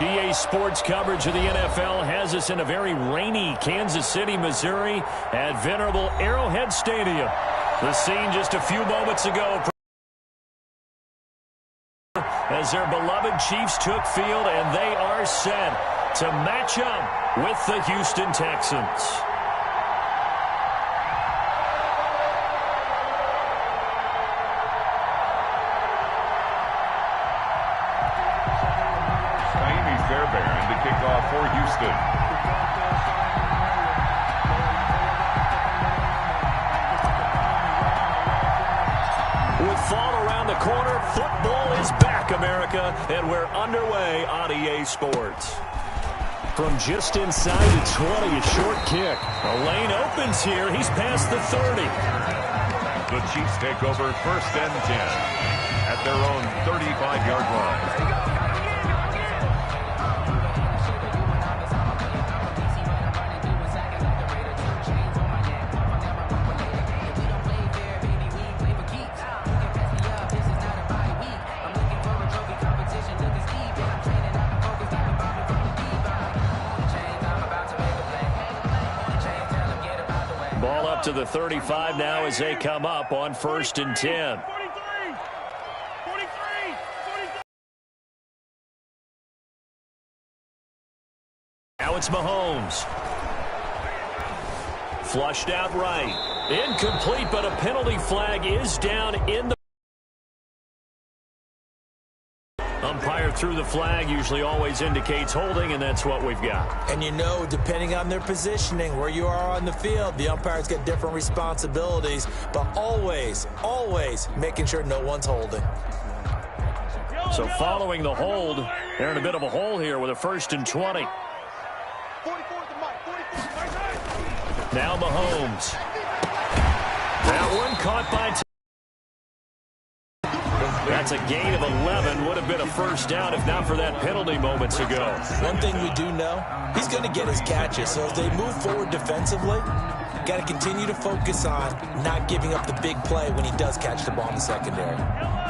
EA Sports coverage of the NFL has us in a very rainy Kansas City, Missouri at venerable Arrowhead Stadium. The scene just a few moments ago as their beloved Chiefs took field, and they are set to match up with the Houston Texans. To kick off for Houston. With fall around the corner, football is back, America, and we're underway on EA Sports. From just inside the 20, a short kick. The lane opens here. He's past the 30. The Chiefs take over 1st and 10 at their own 35-yard line. Ball up to the 35 now as they come up on 1st and 10. Now it's Mahomes. Flushed out right. Incomplete, but a penalty flag is down in the... Umpire threw the flag, usually always indicates holding, and that's what we've got. And you know, depending on their positioning, where you are on the field, the umpires get different responsibilities, but always, always making sure no one's holding. So following the hold, they're in a bit of a hole here with a 1st and 20. Now Mahomes. That one caught by... That's a gain of 11. Would have been a 1st down if not for that penalty moments ago. One thing we do know, he's going to get his catches. So as they move forward defensively, got to continue to focus on not giving up the big play when he does catch the ball in the secondary.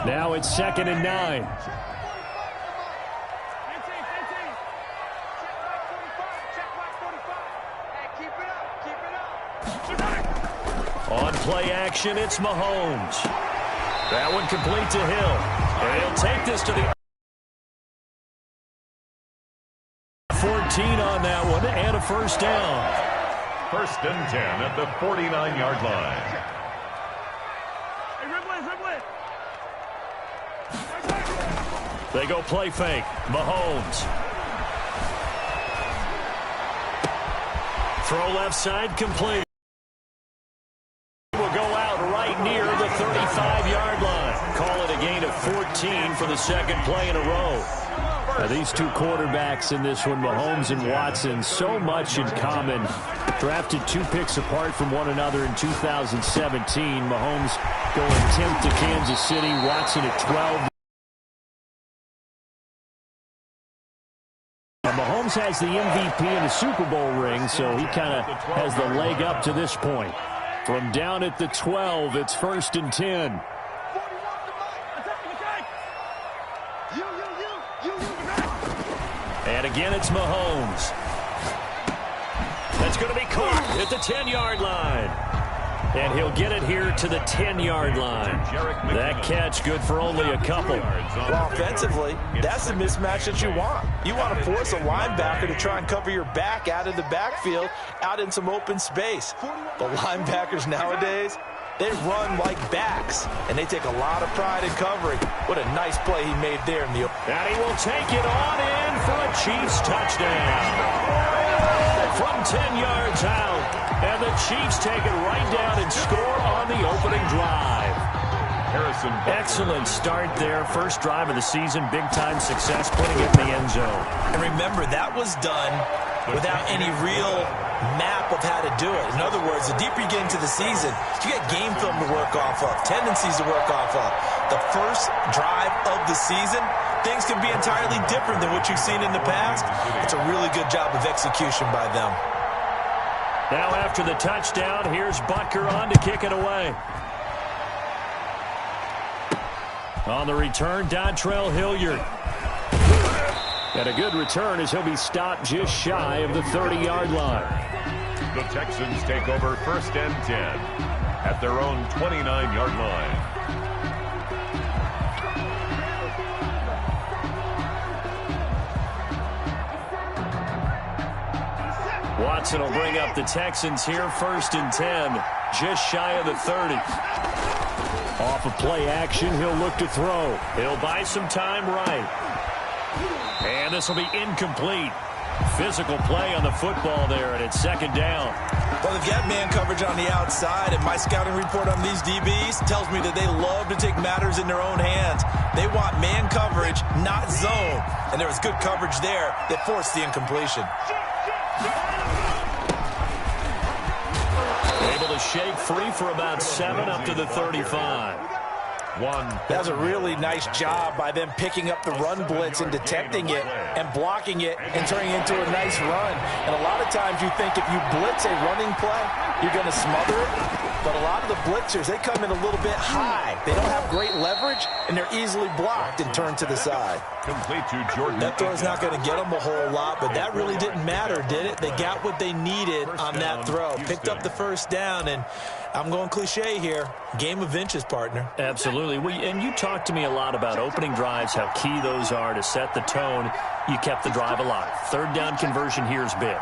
Now it's 2nd and 9. On play action, it's Mahomes. That one complete to Hill. And he'll take this to the 14 on that one, and a 1st down. 1st and 10 at the 49-yard line. They go play fake. Mahomes. Throw left side, complete. Will go out right near the 35-yard line. Call it a gain of 14 for the 2nd play in a row. Now, these two quarterbacks in this one, Mahomes and Watson, so much in common. Drafted 2 picks apart from one another in 2017. Mahomes going 10th to Kansas City, Watson at 12. Mahomes has the MVP and a Super Bowl ring, so he kind of has the leg up to this point. From down at the 12, it's 1st and 10. And again, it's Mahomes. That's going to be caught at the 10-yard line. And he'll get it here to the 10-yard line. That catch good for only a couple. Well, offensively, that's the mismatch that you want. You want to force a linebacker to try and cover your back out of the backfield, out in some open space. The linebackers nowadays, they run like backs, and they take a lot of pride in covering. What a nice play he made there in the open. And he will take it on in for a Chiefs touchdown. From 10 yards out. And the Chiefs take it right down and score on the opening drive. Excellent start there. First drive of the season. Big-time success, putting it in the end zone. And remember, that was done without any real map of how to do it. In other words, the deeper you get into the season, you get game film to work off of, tendencies to work off of. The first drive of the season, things can be entirely different than what you've seen in the past. It's a really good job of execution by them. Now after the touchdown, here's Butker on to kick it away. On the return, Dontrell Hilliard. And a good return as he'll be stopped just shy of the 30-yard line. The Texans take over 1st and 10 at their own 29-yard line. Watson will bring up the Texans here, 1st and 10, just shy of the 30. Off of play action, he'll look to throw. He'll buy some time right. And this will be incomplete. Physical play on the football there, and it's 2nd down. Well, they've got man coverage on the outside, and my scouting report on these DBs tells me that they love to take matters in their own hands. They want man coverage, not zone. And there was good coverage there that forced the incompletion. Able to shake free for about 7 up to the 35. That was a really nice job by them picking up the run blitz and detecting it and blocking it and turning it into a nice run. And a lot of times you think if you blitz a running play, you're going to smother it. But a lot of the blitzers, they come in a little bit high. They don't have great leverage, and they're easily blocked and turned to the side. Complete to Jordan. That throw's not going to get them a whole lot, but that really didn't matter, did it? They got what they needed on that throw. Picked up the 1st down, and I'm going cliche here. Game of inches, partner. Absolutely. And you talked to me a lot about opening drives, how key those are to set the tone. You kept the drive alive. 3rd down conversion here is big.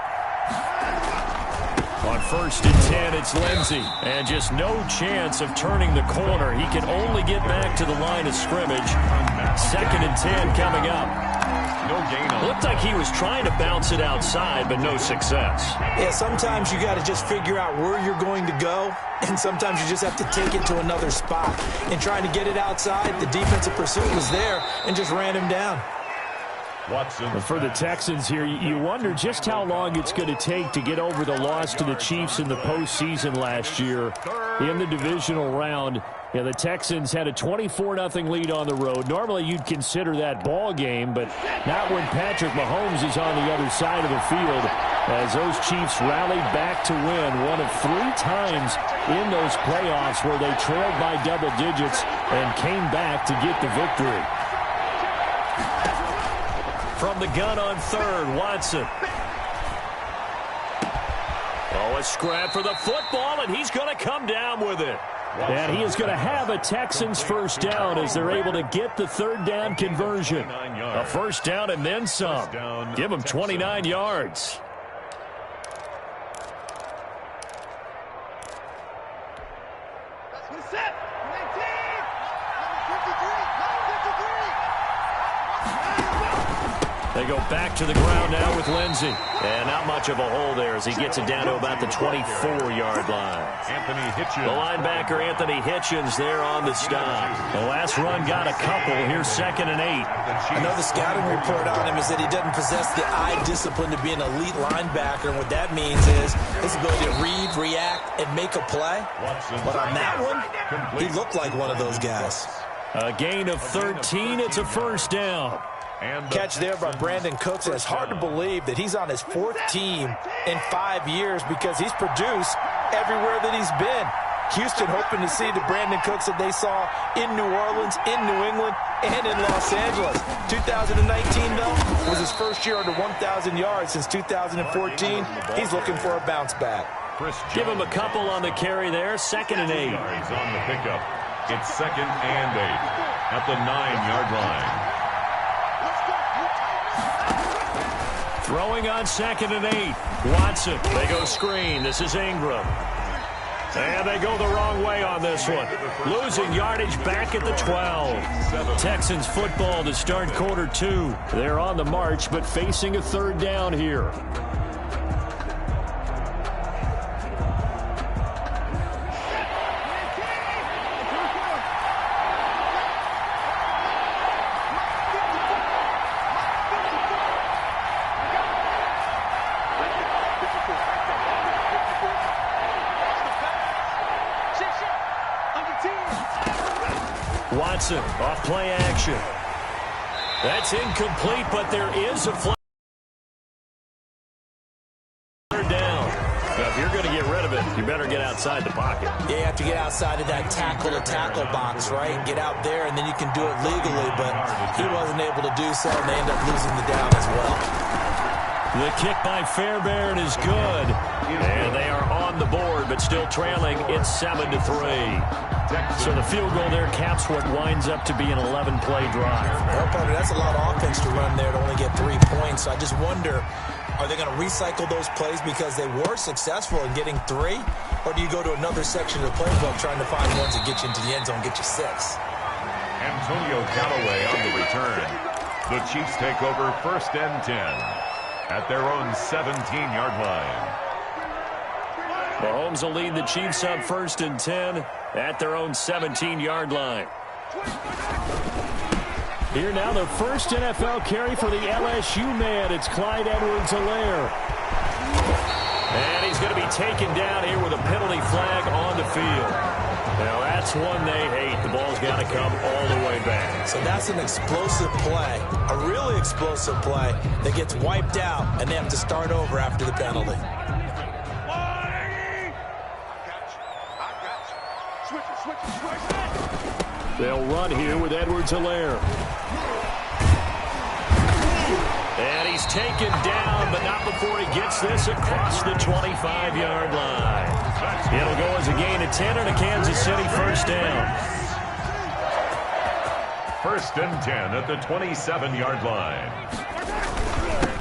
On 1st and 10, it's Lindsey. And just no chance of turning the corner. He can only get back to the line of scrimmage. 2nd and 10 coming up. No gain on it. Looked like he was trying to bounce it outside, but no success. Yeah, sometimes you got to just figure out where you're going to go, and sometimes you just have to take it to another spot. And trying to get it outside, the defensive pursuit was there and just ran him down. Watson. For the Texans here, you wonder just how long it's going to take to get over the loss to the Chiefs in the postseason last year in the divisional round. Yeah, the Texans had a 24-0 lead on the road. Normally, you'd consider that ball game, but not when Patrick Mahomes is on the other side of the field, as those Chiefs rallied back to win one of 3 times in those playoffs where they trailed by double digits and came back to get the victory. From the gun on 3rd, Watson. Oh, a scrap for the football, and he's going to come down with it. And he is going to have a Texans 1st down as they're able to get the 3rd down conversion. A 1st down and then some. Give him 29 yards. They go back to the ground now with Lindsey. And not much of a hole there as he gets it down to about the 24-yard line. Anthony Hitchens. The linebacker, Anthony Hitchens, there on the stop. The last run got a couple. Here's 2nd and 8. I know the scouting report on him is that he doesn't possess the eye discipline to be an elite linebacker. And what that means is his ability to read, react, and make a play. But on that one, he looked like one of those guys. A gain of 13. It's a 1st down. Catch there by Brandon Cooks, and it's hard to believe that he's on his 4th team in 5 years because he's produced everywhere that he's been. Houston hoping to see the Brandon Cooks that they saw in New Orleans, in New England, and in Los Angeles. 2019, though, was his first year under 1,000 yards since 2014. He's looking for a bounce back. Give him a couple on the carry there. 2nd and 8. Yards on the pickup. It's 2nd and 8 at the 9-yard line. Throwing on 2nd and 8. Watson. They go screen. This is Ingram. And they go the wrong way on this one. Losing yardage back at the 12. Texans football to start quarter 2. They're on the march, but facing a 3rd down here. Watson off play action. That's incomplete, but there is a flag down. Now, if you're going to get rid of it, You better get outside the pocket. Yeah, you have to get outside of that tackle-to-tackle box, right? Get out there, and then you can do it legally, but he wasn't able to do so, and they end up losing the down as well. The kick by Fairbairn is good. And they are on the board, but still trailing. It's 7-3. So the field goal there caps what winds up to be an 11-play drive. Well, partner, that's a lot of offense to run there to only get 3 points. So I just wonder, are they going to recycle those plays because they were successful in getting 3? Or do you go to another section of the playbook trying to find ones that get you into the end zone, get you 6? Antonio Callaway on the return. The Chiefs take over 1st and 10 at their own 17-yard line. Mahomes will lead the Chiefs up 1st and 10 at their own 17-yard line. Here now, the first NFL carry for the LSU man. It's Clyde Edwards-Helaire. And he's going to be taken down here with a penalty flag on the field. Now, that's one they hate. The ball's got to come all the way back. So that's an explosive play, a really explosive play that gets wiped out, and they have to start over after the penalty. They'll run here with Edwards-Helaire. And he's taken down, but not before he gets this across the 25-yard line. It'll go as a gain of 10 and a Kansas City first down. 1st and 10 at the 27-yard line.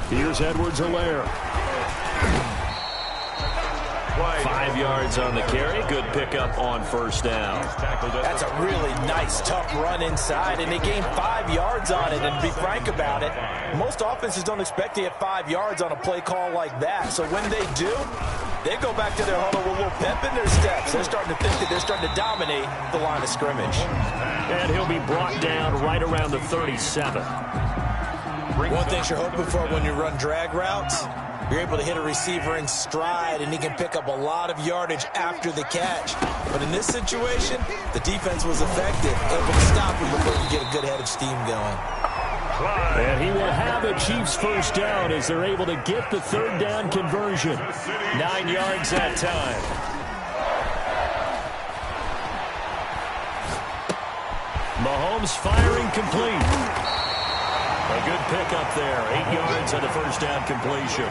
Here's Edwards-Helaire. 5 yards on the carry. Good pickup on first down. That's a really nice, tough run inside, and they gained 5 yards on it. And to be frank about it, most offenses don't expect to get 5 yards on a play call like that. So when they do, they go back to their huddle with a little pep in their steps. They're starting to think that they're starting to dominate the line of scrimmage. And he'll be brought down right around the 37. One thing you're hoping for when you run drag routes, you're able to hit a receiver in stride, and he can pick up a lot of yardage after the catch. But in this situation, the defense was effective, able to stop him before he get a good head of steam going. And he will have a Chiefs first down as they're able to get the 3rd down conversion. 9 yards that time. Mahomes firing complete. A good pickup there. 8 yards on the first down completion.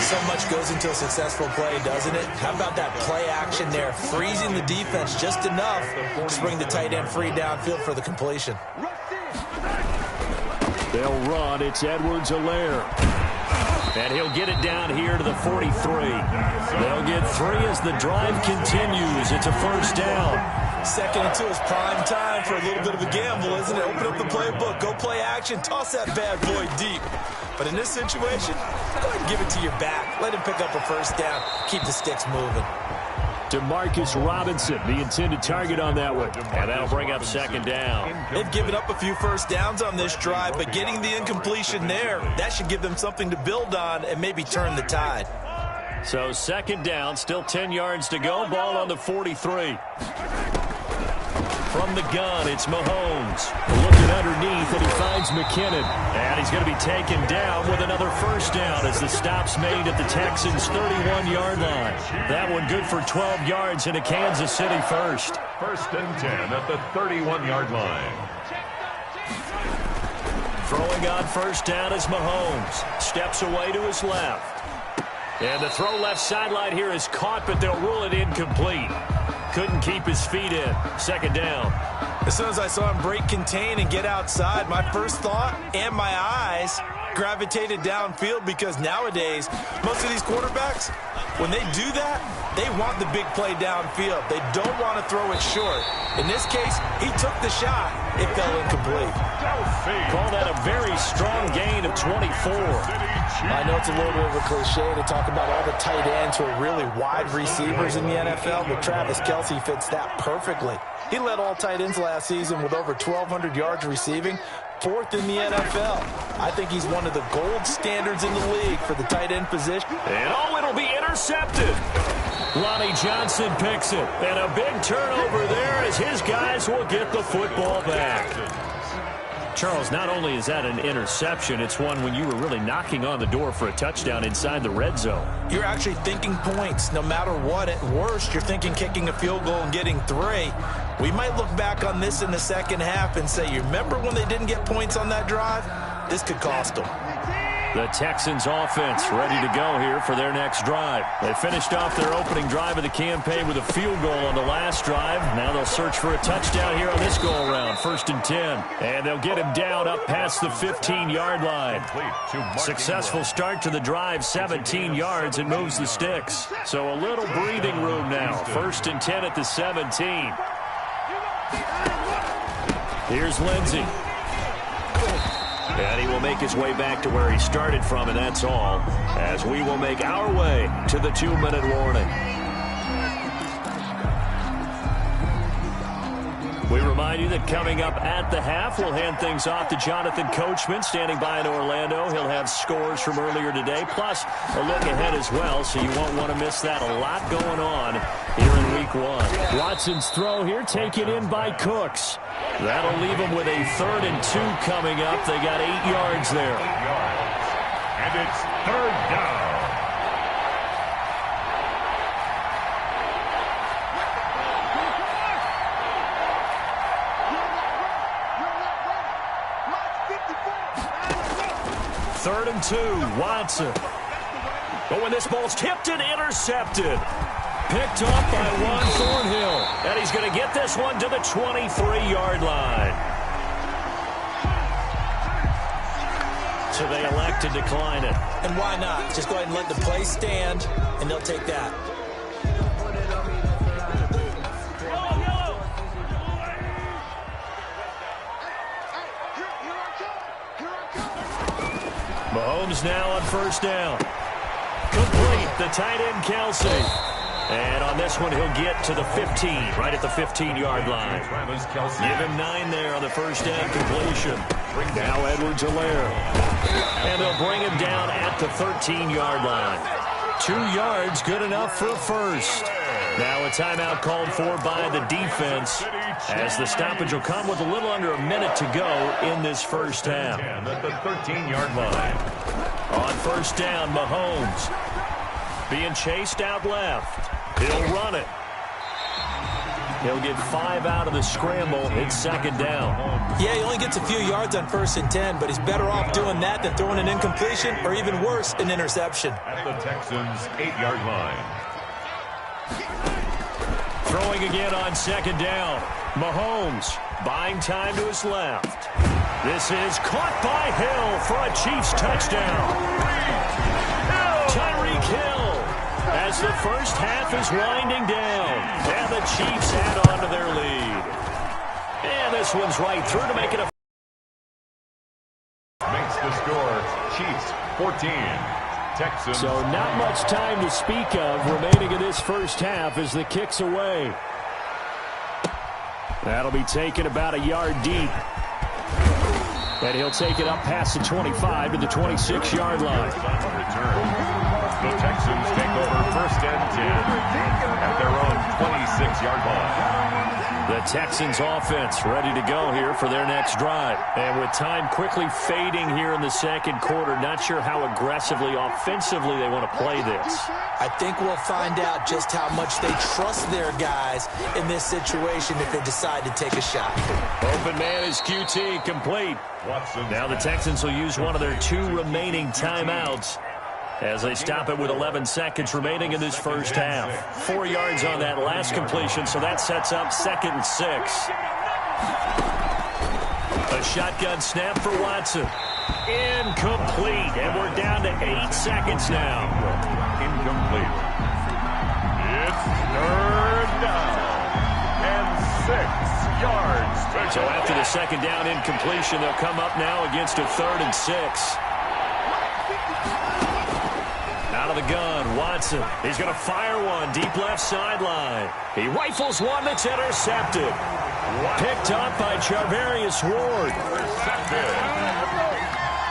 So much goes into a successful play, doesn't it? How about that play action there, freezing the defense just enough to bring the tight end free downfield for the completion. They'll run. It's Edwards-Helaire. And he'll get it down here to the 43. They'll get 3 as the drive continues. It's a first down. 2nd and 2 is prime time for a little bit of a gamble, isn't it? Open up the playbook, go play action, toss that bad boy deep. But in this situation, go ahead and give it to your back. Let him pick up a first down. Keep the sticks moving. Demarcus Robinson, the intended target on that one. And that'll bring up 2nd down. They've given up a few first downs on this drive, but getting the incompletion there, that should give them something to build on and maybe turn the tide. So 2nd down, still 10 yards to go. Ball on the 43. From the gun, it's Mahomes. Looking underneath, and he finds McKinnon. And he's going to be taken down with another first down as the stop's made at the Texans' 31-yard line. That one good for 12 yards in a Kansas City first. 1st and 10 at the 31-yard line. Throwing on first down is Mahomes. Steps away to his left. And the throw left sideline here is caught, but they'll rule it incomplete. Couldn't keep his feet in. 2nd down. As soon as I saw him break contain and get outside, my first thought and my eyes gravitated downfield, because nowadays, most of these quarterbacks, when they do that, they want the big play downfield. They don't want to throw it short. In this case, he took the shot. It fell incomplete. Call that a very strong gain of 24. I know it's a little bit of a cliche to talk about all the tight ends who are really wide receivers in the NFL, but Travis Kelce fits that perfectly. He led all tight ends last season with over 1,200 yards receiving, 4th in the NFL. I think he's one of the gold standards in the league for the tight end position. And it'll be intercepted. Lonnie Johnson picks it. And a big turnover there as his guys will get the football back. Charles, not only is that an interception, it's one when you were really knocking on the door for a touchdown inside the red zone. You're actually thinking points. No matter what, at worst, you're thinking kicking a field goal and getting 3. We might look back on this in the second half and say, you remember when they didn't get points on that drive? This could cost them. The Texans offense ready to go here for their next drive. They finished off their opening drive of the campaign with a field goal on the last drive. Now they'll search for a touchdown here on this go-around, 1st and 10. And they'll get him down up past the 15-yard line. Successful start to the drive, 17 yards, and moves the sticks. So a little breathing room now. 1st and 10 at the 17. Here's Lindsey. And he will make his way back to where he started from, and that's all, as we will make our way to the 2-minute warning. We remind you that coming up at the half, we'll hand things off to Jonathan Coachman, standing by in Orlando. He'll have scores from earlier today, plus a look ahead as well, so you won't want to miss that. A lot going on here in Week 1. Watson's throw here taken in by Cooks. That'll leave them with a 3rd and 2 coming up. They got 8 yards there. And it's 3rd down. Third and 2, Watson. But when this ball's tipped and intercepted. Picked off by Juan Thornhill. And he's going to get this one to the 23-yard line. So they elect to decline it. And why not? Just go ahead and let the play stand, and they'll take that. Mahomes now on 1st down. Complete, the tight end Kelsey. And on this one, he'll get to the 15, right at the 15-yard line. Give him 9 there on the 1st down completion. Now Edwards-Helaire. And they'll bring him down at the 13-yard line. 2 yards, good enough for a first. Now a timeout called for by the defense, as the stoppage will come with a little under a minute to go in this first half. At the 13-yard line. On 1st down, Mahomes being chased out left. He'll run it. He'll get 5 out of the scramble. It's 2nd down. Yeah, he only gets a few yards on 1st and 10, but he's better off doing that than throwing an incompletion or even worse, an interception. At the Texans' 8-yard line. Throwing again on 2nd down. Mahomes buying time to his left. This is caught by Hill for a Chiefs touchdown. Tyreek Hill, as the first half is winding down, and the Chiefs add on to their lead. And this one's right through to make it a... Makes the score Chiefs 14. Texans. So not much time to speak of remaining in this first half as the kick's away. That'll be taken about a yard deep. And he'll take it up past the 25 to the 26-yard line. The Texans take over 1st and 10 at their own 26-yard line. The Texans offense ready to go here for their next drive. And with time quickly fading here in the 2nd quarter, not sure how aggressively, offensively they want to play this. I think we'll find out just how much they trust their guys in this situation if they decide to take a shot. Open man is QT, complete. Now the Texans will use one of their 2 remaining timeouts as they stop it with 11 seconds remaining in this first half. 4 yards on that last completion, so that sets up 2nd and 6. A shotgun snap for Watson. Incomplete, and we're down to 8 seconds now. Incomplete. It's 3rd down and 6 yards. So after the 2nd down incompletion, they'll come up now against a 3rd and 6. Out of the gun, Watson. He's going to fire one deep left sideline. He rifles one that's intercepted. Picked up by Charvarius Ward.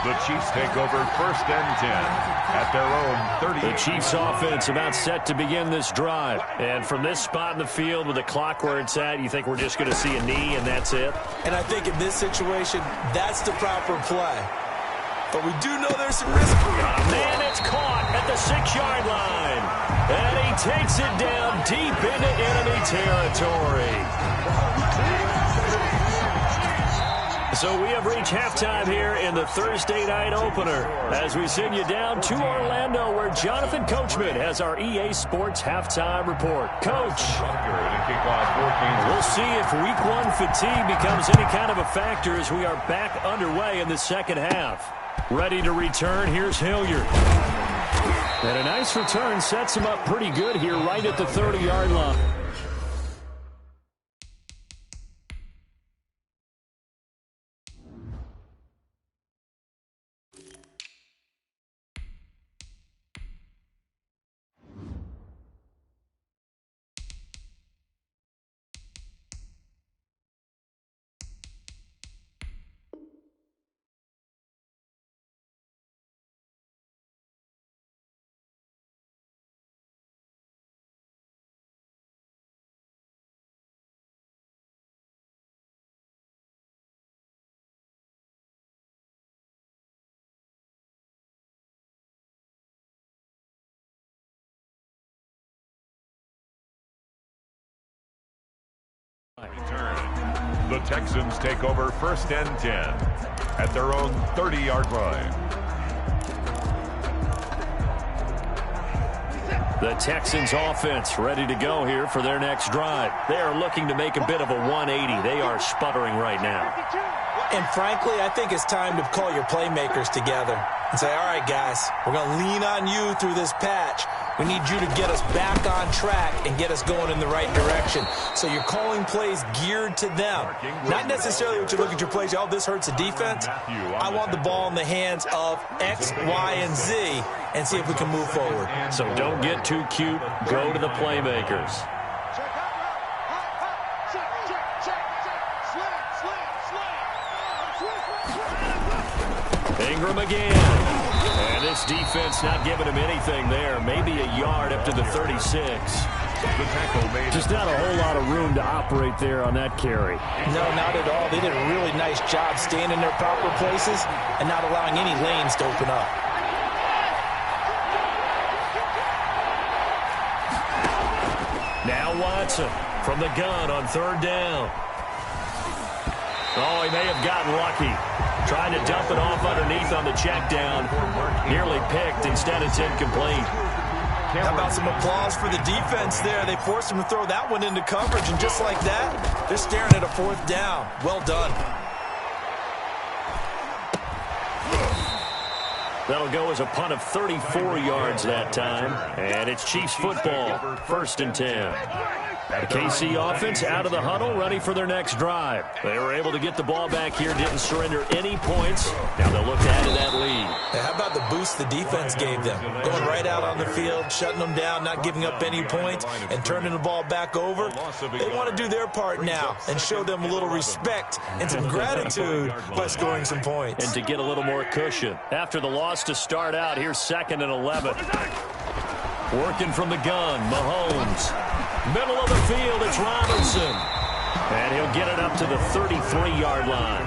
The Chiefs take over 1st and 10 at their own 30. The Chiefs offense about set to begin this drive. And from this spot in the field with the clock where it's at, you think we're just going to see a knee and that's it? And I think in this situation, that's the proper play. But we do know there's some risk. Man, it's caught at the 6-yard line. And he takes it down deep into enemy territory. So we have reached halftime here in the Thursday night opener as we send you down to Orlando where Jonathan Coachman has our EA Sports halftime report. Coach, we'll see if week 1 fatigue becomes any kind of a factor as we are back underway in the second half. Ready to return, here's Hilliard. And a nice return sets him up pretty good here right at the 30-yard line. The Texans take over 1st and 10 at their own 30-yard line. The Texans offense ready to go here for their next drive. They are looking to make a bit of a 180. They are sputtering right now. And frankly, I think it's time to call your playmakers together and say, all right, guys, we're going to lean on you through this patch. We need you to get us back on track and get us going in the right direction. So you're calling plays geared to them. Not necessarily what you look at your plays, oh, this hurts the defense. I want the ball in the hands of X, Y, and Z and see if we can move forward. So don't get too cute. Go to the playmakers. Ingram again. And this defense not giving him anything there. Maybe a yard up to the 36. Just not a whole lot of room to operate there on that carry. No, not at all. They did a really nice job staying in their proper places and not allowing any lanes to open up. Now Watson from the gun on 3rd down. Oh, he may have gotten lucky. Trying to dump it off underneath on the check down. Nearly picked. Instead, it's incomplete. How about some applause for the defense there? They forced him to throw that one into coverage, and just like that, they're staring at a 4th down. Well done. That'll go as a punt of 34 yards that time. And it's Chiefs football, 1st and 10. The KC offense out of the huddle, ready for their next drive. They were able to get the ball back here, didn't surrender any points. Now they'll look to add to that lead. How about the boost the defense gave them? Going right out on the field, shutting them down, not giving up any points, and turning the ball back over. They want to do their part now and show them a little respect and some gratitude by scoring some points. And to get a little more cushion. After the loss to start out, here's 2nd and 11. Working from the gun, Mahomes. Middle of the field, it's Robinson. And he'll get it up to the 33-yard line.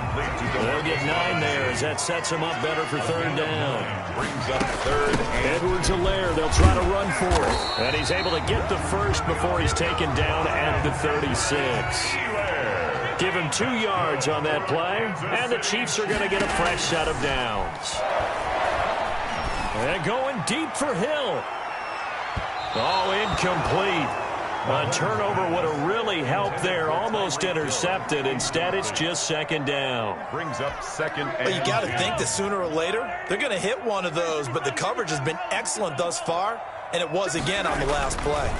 They'll get 9 there as that sets him up better for 3rd down. Brings up 3rd and Edwards-Helaire, they'll try to run for it. And he's able to get the first before he's taken down at the 36. Give him 2 yards on that play, and the Chiefs are going to get a fresh set of downs. And going deep for Hill. Oh, incomplete. A turnover would have really helped there. Almost intercepted. Instead, it's just 2nd down. Brings up 2nd and Well, you got to think that sooner or later, they're going to hit one of those. But the coverage has been excellent thus far, and it was again on the last play.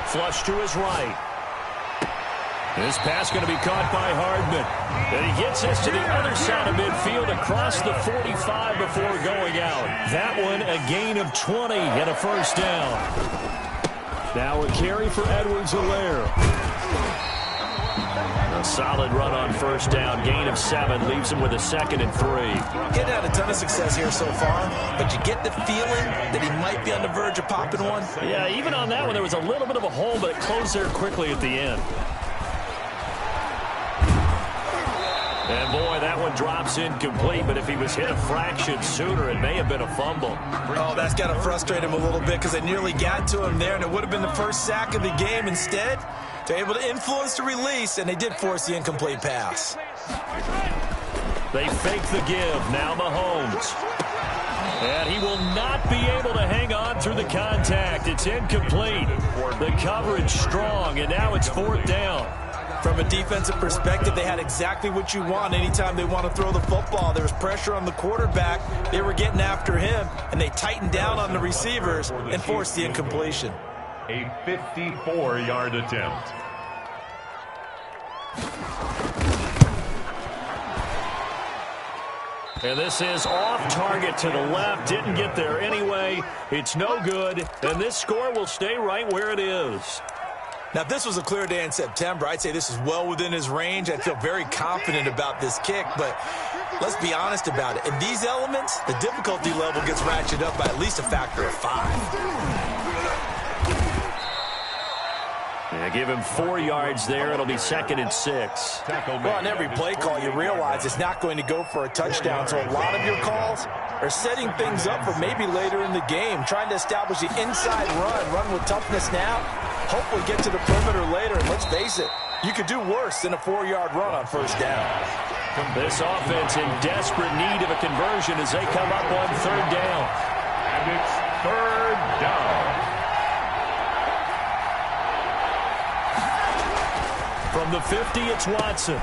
Flush to his right. This pass going to be caught by Hardman. And he gets us to the other side of midfield across the 45 before going out. That one a gain of 20 and a 1st down. Now a carry for Edwards-Helaire. solid run on first down. Gain of 7 leaves him with a 2nd and 3. Getting had a ton of success here so far, but you get the feeling that he might be on the verge of popping one. Yeah, even on that one, there was a little bit of a hole, but it closed there quickly at the end. And, boy, that one drops incomplete, but if he was hit a fraction sooner, it may have been a fumble. Oh, that's got to frustrate him a little bit because they nearly got to him there, and it would have been the first sack of the game. Instead, they're able to influence the release, and they did force the incomplete pass. They fake the give. Now Mahomes. And he will not be able to hang on through the contact. It's incomplete. The coverage strong, and now it's 4th down. From a defensive perspective, they had exactly what you want anytime they want to throw the football. There was pressure on the quarterback. They were getting after him, and they tightened down on the receivers and forced the incompletion. A 54-yard attempt. And this is off target to the left. Didn't get there anyway. It's no good, and this score will stay right where it is. Now, if this was a clear day in September, I'd say this is well within his range. I'd feel very confident about this kick, but let's be honest about it. In these elements, the difficulty level gets ratcheted up by at least a factor of 5. Yeah, give him 4 yards there. It'll be 2nd and 6. Well, on every play call, you realize it's not going to go for a touchdown, so a lot of your calls are setting things up for maybe later in the game, trying to establish the inside run with toughness now, hopefully get to the perimeter later, and let's face it, you could do worse than a 4-yard run on first down. This offense in desperate need of a conversion as they come up on 3rd down. And it's 3rd down. From the 50, it's Watson.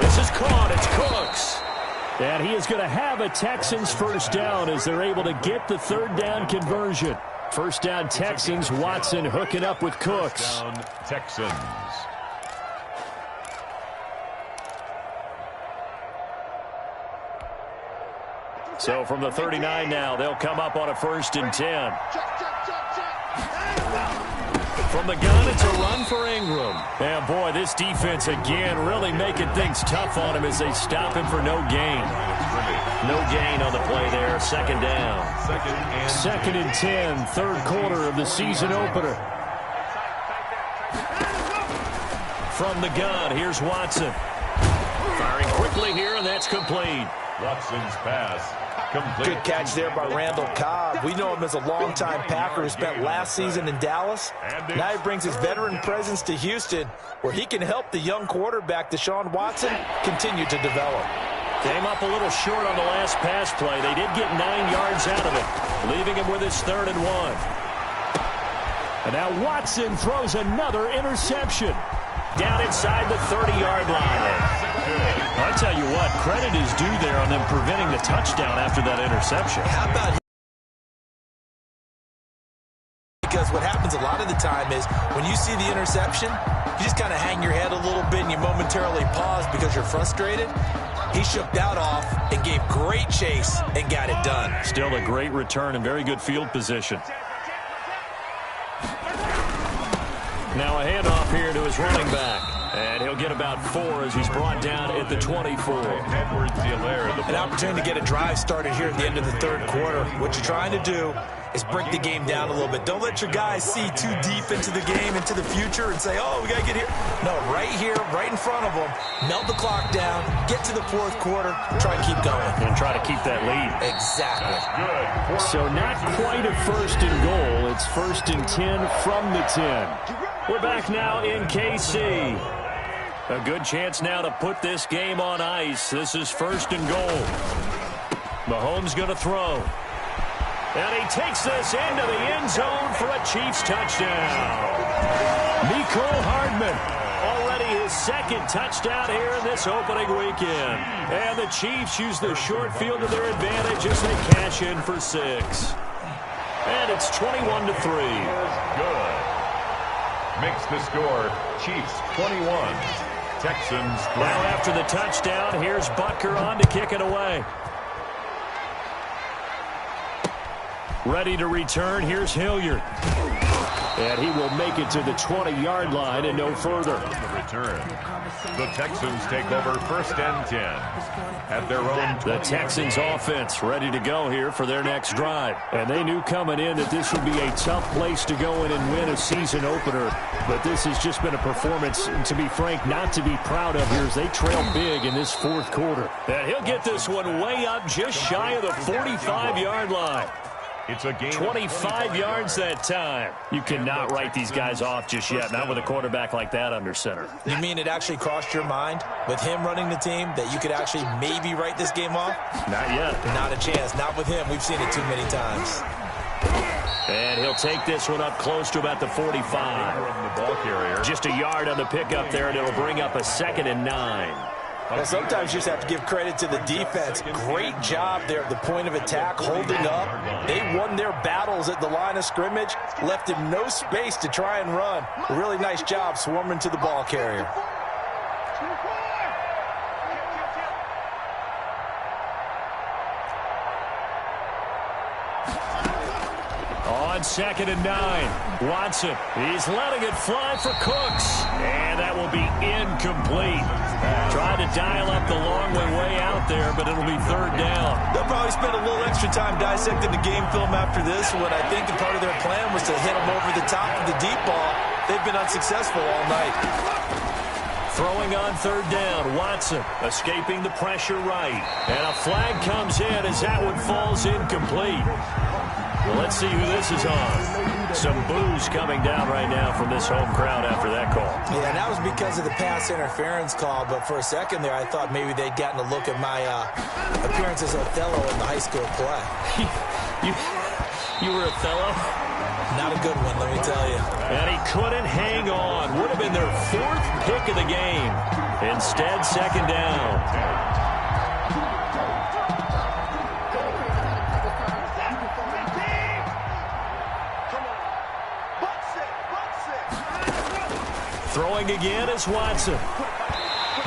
This is caught. It's Cooks. And he is going to have a Texans first down as they're able to get the 3rd down conversion. First down Texans. Watson hooking up with Cooks. Down Texans. So from the 39 now, they'll come up on a 1st and 10. From the gun, it's a run for Ingram. And, boy, this defense again really making things tough on him as they stop him for no gain. No gain on the play there. 2nd down. 2nd and 10, 3rd quarter of the season opener. From the gun, here's Watson. Firing quickly here, and that's complete. Watson's pass. Complete. Good catch there by Randall Cobb. We know him as a longtime Packer who spent last season in Dallas. Now he brings his veteran presence to Houston, where he can help the young quarterback, Deshaun Watson, continue to develop. Came up a little short on the last pass play. They did get 9 yards out of it, leaving him with his 3rd and 1. And now Watson throws another interception. Down inside the 30-yard line. I'll tell you what, credit is due there on them preventing the touchdown after that interception. How about because what happens a lot of the time is when you see the interception, you just kind of hang your head a little bit and you momentarily pause because you're frustrated. He shook that off and gave great chase and got it done. Still a great return and very good field position. Now a handoff here to his running back. And he'll get about 4 as he's brought down at the 24. An opportunity to get a drive started here at the end of the 3rd quarter. What you're trying to do is break the game down a little bit. Don't let your guys see too deep into the game, into the future, and say, oh, we got to get here. No, right here, right in front of them, melt the clock down, get to the 4th quarter, try and keep going. And try to keep that lead. Exactly. So not quite a 1st and goal. It's 1st and 10 from the 10. We're back now in KC. A good chance now to put this game on ice. This is 1st and goal. Mahomes going to throw. And he takes this into the end zone for a Chiefs touchdown. Mecole Hardman, already his 2nd touchdown here in this opening weekend. And the Chiefs use the short field to their advantage as they cash in for 6. And it's 21-3. Good. Makes the score Chiefs 21. Texans. Now after the touchdown, here's Butker on to kick it away. Ready to return, here's Hilliard. And he will make it to the 20-yard line and no further. On the return, the Texans take over 1st and 10 at their own 20. The Texans offense ready to go here for their next drive. And they knew coming in that this would be a tough place to go in and win a season opener. But this has just been a performance, to be frank, not to be proud of here as they trail big in this fourth quarter. And he'll get this one way up just shy of the 45-yard line. It's a game 25 yards that time. You cannot write these guys off just yet, not with a quarterback like that under center. You mean it actually crossed your mind with him running the team that you could actually maybe write this game off? Not yet. Not a chance. Not with him. We've seen it too many times. And he'll take this one up close to about the 45. the ball carrier. Just a yard on the pickup there, and it'll bring up a 2nd and 9. Well, sometimes you just have to give credit to the defense. Great job there at the point of attack, holding up. They won their battles at the line of scrimmage, left him no space to try and run. A really nice job swarming to the ball carrier. On 2nd and 9, Watson. He's letting it fly for Cooks. And that will be incomplete. Trying to dial up the long way out there, but it'll be 3rd down. They'll probably spend a little extra time dissecting the game film after this one. I think the part of their plan was to hit them over the top of the deep ball. They've been unsuccessful all night. Throwing on 3rd down, Watson escaping the pressure right. And a flag comes in as that one falls incomplete. Well, let's see who this is on. Some boos coming down right now from this home crowd after that call. Yeah, and that was because of the pass interference call, but for a second there I thought maybe they'd gotten a look at my appearance as Othello in the high school play. You were Othello? Not a good one, let me tell you. And he couldn't hang on. Would have been their 4th pick of the game. Instead, 2nd down. Throwing again is Watson.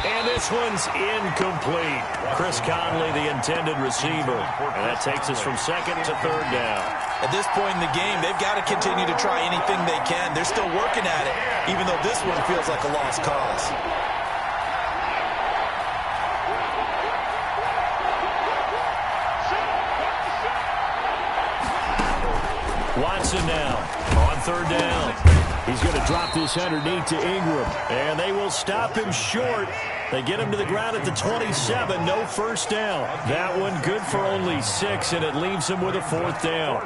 And this one's incomplete. Chris Conley, the intended receiver. And that takes us from 2nd to 3rd down. At this point in the game, they've got to continue to try anything they can. They're still working at it, even though this one feels like a lost cause. Watson now on 3rd down. He's going to drop this underneath to Ingram. And they will stop him short. They get him to the ground at the 27. No 1st down. That one good for only 6, and it leaves him with a 4th down.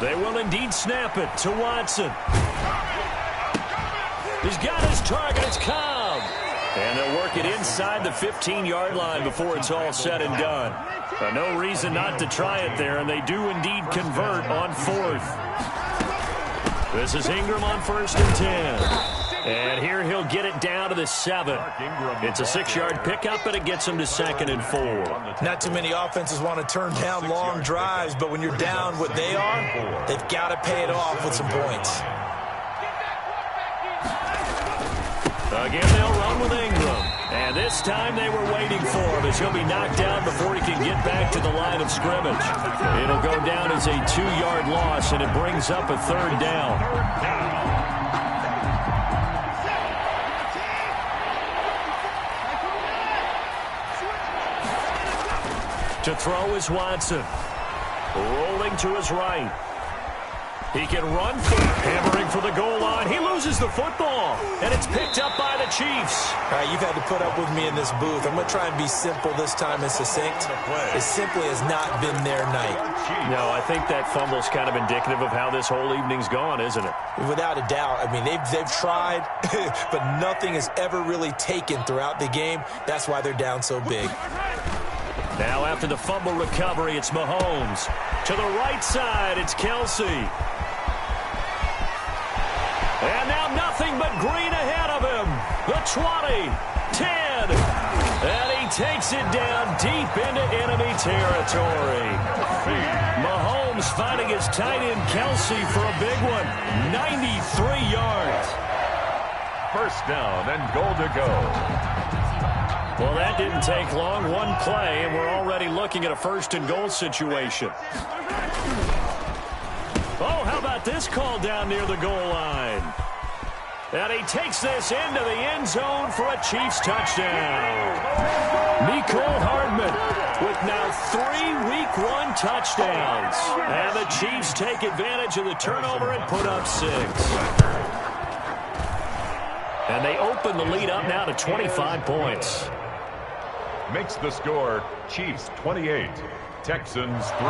They will indeed snap it to Watson. He's got his target. It's Cobb. And they'll work it inside the 15-yard line before it's all said and done. No reason not to try it there, and they do indeed convert on 4th. This is Ingram on 1st and 10. And here he'll get it down to the 7. It's a 6-yard pickup, and it gets him to 2nd and 4. Not too many offenses want to turn down long drives, but when you're down what they are, they've got to pay it off with some points. Again, they'll run with Ingram. And this time they were waiting for him as he'll be knocked down before he can get back to the line of scrimmage. It'll go down as a 2-yard loss, and it brings up a 3rd down. To throw is Watson. Rolling to his right. He can run for it, hammering for the goal line. He loses the football, and it's picked up by the Chiefs. All right, you've had to put up with me in this booth. I'm going to try and be simple this time and succinct. It simply has not been their night. No, I think that fumble's kind of indicative of how this whole evening's gone, isn't it? Without a doubt. I mean, they've tried, but nothing has ever really taken throughout the game. That's why they're down so big. Now after the fumble recovery, it's Mahomes. To the right side, it's Kelsey. And now nothing but green ahead of him. The 20, 10, and he takes it down deep into enemy territory. Mahomes finding his tight end Kelsey for a big one. 93 yards. 1st down and goal to go. Well, that didn't take long. One play, and we're already looking at a first-and-goal situation. Oh, how about this call down near the goal line? And he takes this into the end zone for a Chiefs touchdown. Mecole Hardman with now 3 Week 1 touchdowns. And the Chiefs take advantage of the turnover and put up 6. And they open the lead up now to 25 points. Makes the score Chiefs 28, Texans 3.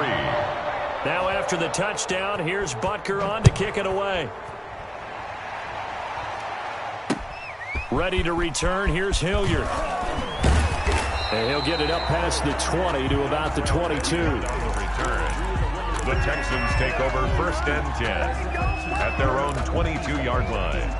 Now after the touchdown, here's Butker on to kick it away. Ready to return, here's Hilliard. And he'll get it up past the 20 to about the 22. The Texans take over first and 10 at their own 22-yard line.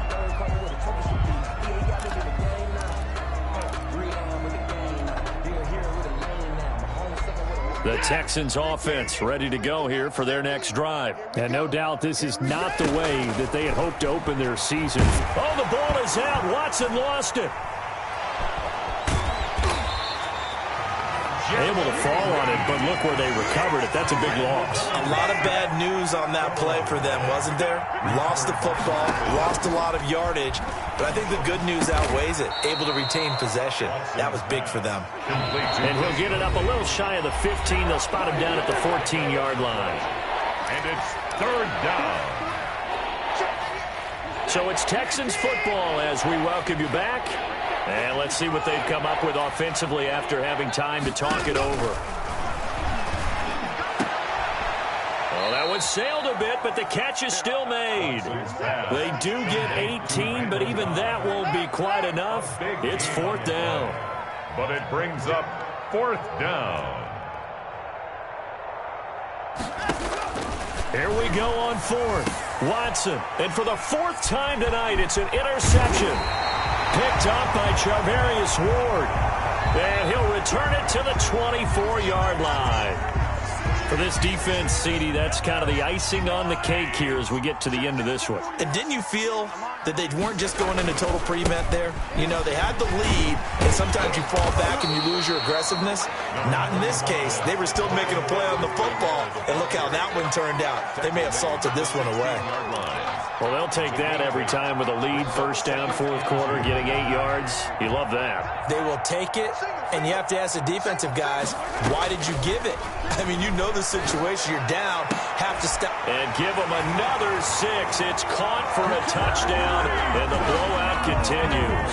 The Texans offense ready to go here for their next drive. And no doubt this is not the way that they had hoped to open their season. Oh, the ball is out. Watson lost it. Able to fall on it, but look where they recovered it. That's a big loss. A lot of bad news on that play for them, wasn't there? Lost the football, lost a lot of yardage, but I think the good news outweighs it. Able to retain possession. That was big for them. And he'll get it up a little shy of the 15. They'll spot him down at the 14-yard line. And it's third down. So it's Texans football as we welcome you back. And let's see what they've come up with offensively after having time to talk it over. Well, that one sailed a bit, but the catch is still made. They do get 18, but even that won't be quite enough. It's fourth down. But it brings up fourth down. Here we go on fourth. Watson. And for the fourth time tonight, it's an interception. Picked up by Charvarius Ward. And he'll return it to the 24-yard line. For this defense, CD, that's kind of the icing on the cake here as we get to the end of this one. And didn't you feel that they weren't just going into total prevent there? You know, they had the lead, and sometimes you fall back and you lose your aggressiveness. Not in this case. They were still making a play on the football, and look how that one turned out. They may have salted this one away. Well, they'll take that every time with a lead, first down, fourth quarter, getting 8 yards. You love that. They will take it, and you have to ask the defensive guys, why did you give it? I mean, you know the situation. You're down, have to stop. And give them another 6. It's caught for a touchdown, and the blowout continues.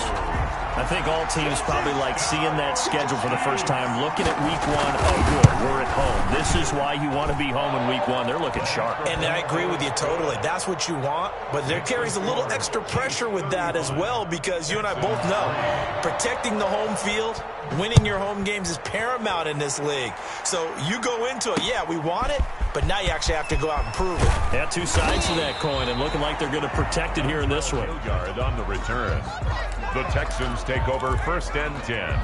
I think all teams probably like seeing that schedule for the first time, looking at week 1. Oh, good, we're at home. This is why you want to be home in week 1. They're looking sharp. And I agree with you totally. That's what you want, but there carries a little extra pressure with that as well, because you and I both know protecting the home field, winning your home games is paramount in this league. So you go into it, yeah, we want it, but now you actually have to go out and prove it. Yeah, two sides to that coin, and looking like they're going to protect it here in this one. Yard on the return. The Texans take over first and 10.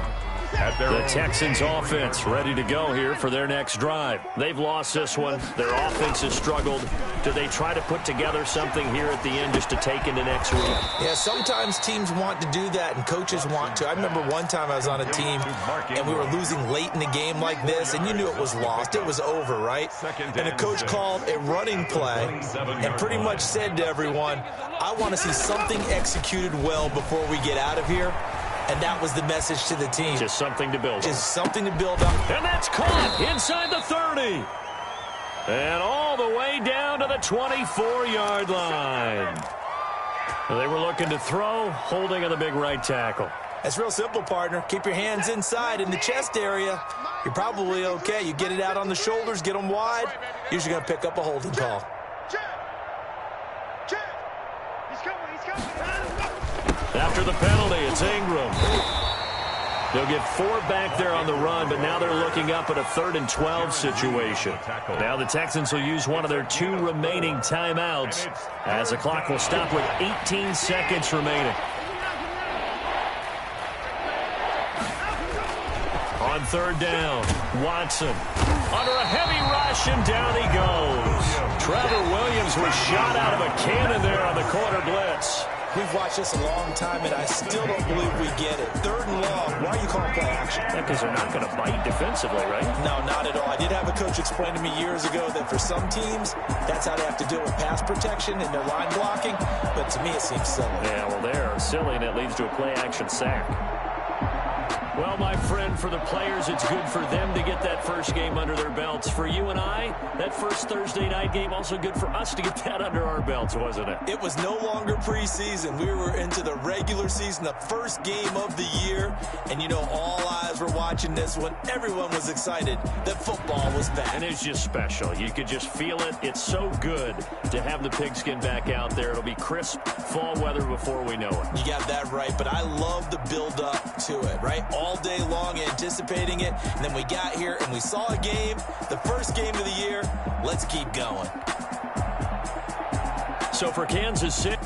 The Texans offense ready to go here for their next drive. They've lost this one. Their offense has struggled. Do they try to put together something here at the end just to take into next week? Yeah, sometimes teams want to do that and coaches want to. I remember one time I was on a team and we were losing late in the game like this, and you knew it was lost. It was over, right? And the coach called a running play and pretty much said to everyone, I want to see something executed well before we get out of here. And that was the message to the team. Just something to build up. Just something to build up. And that's caught inside the 30. And all the way down to the 24-yard line. They were looking to throw, holding on the big right tackle. That's real simple, partner. Keep your hands inside in the chest area. You're probably okay. You get it out on the shoulders, get them wide. Usually going to pick up a holding call. After the penalty, it's Ingram. They'll get 4 back there on the run, but now they're looking up at a 3rd and 12 situation. Now the Texans will use one of their 2 remaining timeouts as the clock will stop with 18 seconds remaining. On 3rd down, Watson under a heavy rush, and down he goes. Trevor Williams was shot out of a cannon there on the corner blitz. We've watched this a long time, and I still don't believe we get it. 3rd and long. Why are you calling play action? Yeah, because they're not going to bite defensively, right? No, not at all. I did have a coach explain to me years ago that for some teams, that's how they have to deal with pass protection and their line blocking. But to me, it seems silly. Yeah, well, they're silly, and it leads to a play-action sack. Well, my friend, for the players, it's good for them to get that first game under their belts. For you and I, that first Thursday night game, also good for us to get that under our belts, wasn't it? It was no longer preseason. We were into the regular season, the first game of the year. And, you know, all eyes were watching this one. Everyone was excited that football was back. And it's just special. You could just feel it. It's so good to have the pigskin back out there. It'll be crisp fall weather before we know it. You got that right, but I love the build-up to it, right? All day long anticipating it, and then we got here and we saw a game, the first game of the year. Let's keep going. So for Kansas City...